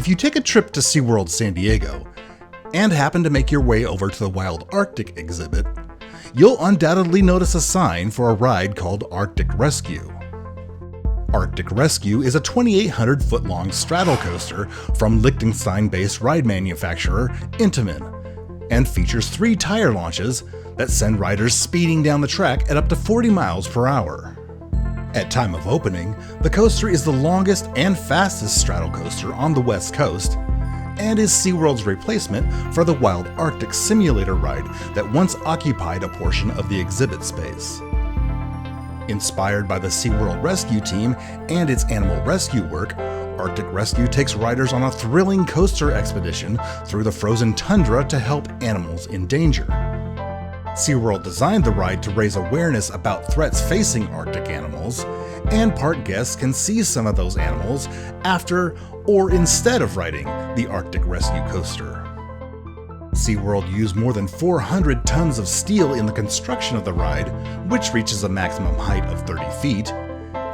If you take a trip to SeaWorld San Diego and happen to make your way over to the Wild Arctic exhibit, you'll undoubtedly notice a sign for a ride called Arctic Rescue. Arctic Rescue is a 2,800-foot-long straddle coaster from Liechtenstein-based ride manufacturer Intamin, and features 3 tire launches that send riders speeding down the track at up to 40 miles per hour. At time of opening, the coaster is the longest and fastest straddle coaster on the West Coast, and is SeaWorld's replacement for the Wild Arctic simulator ride that once occupied a portion of the exhibit space. Inspired by the SeaWorld Rescue team and its animal rescue work, Arctic Rescue takes riders on a thrilling coaster expedition through the frozen tundra to help animals in danger. SeaWorld designed the ride to raise awareness about threats facing Arctic animals, and park guests can see some of those animals after or instead of riding the Arctic Rescue coaster. SeaWorld used more than 400 tons of steel in the construction of the ride, which reaches a maximum height of 30 feet,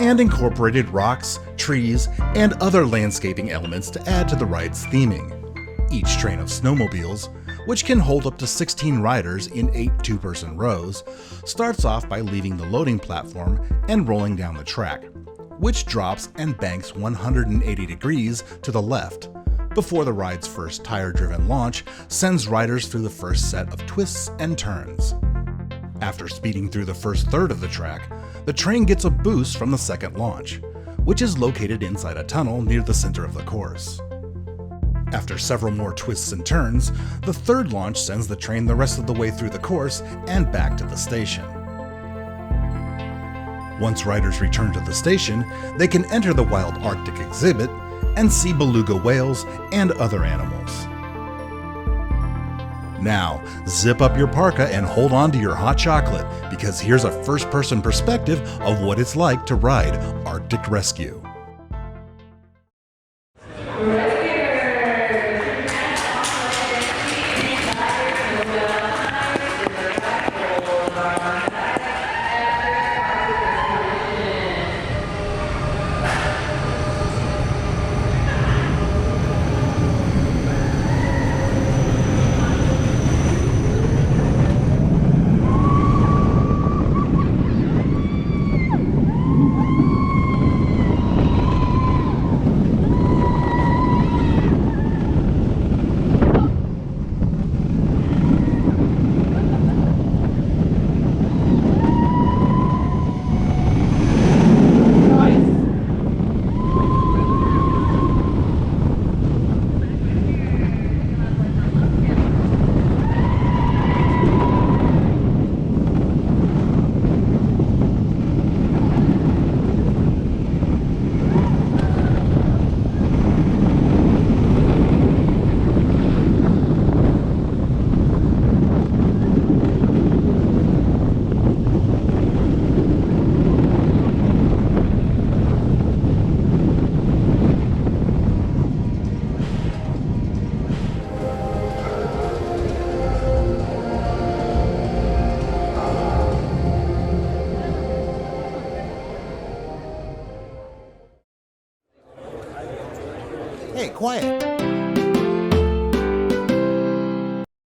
and incorporated rocks, trees, and other landscaping elements to add to the ride's theming. Each train of snowmobiles, which can hold up to 16 riders in 8 two-person rows, starts off by leaving the loading platform and rolling down the track, which drops and banks 180 degrees to the left, before the ride's first tire-driven launch sends riders through the first set of twists and turns. After speeding through the first third of the track, the train gets a boost from the second launch, which is located inside a tunnel near the center of the course. After several more twists and turns, the third launch sends the train the rest of the way through the course and back to the station. Once riders return to the station, they can enter the Wild Arctic exhibit and see beluga whales and other animals. Now, zip up your parka and hold on to your hot chocolate, because here's a first-person perspective of what it's like to ride Arctic Rescue. Hey, quiet.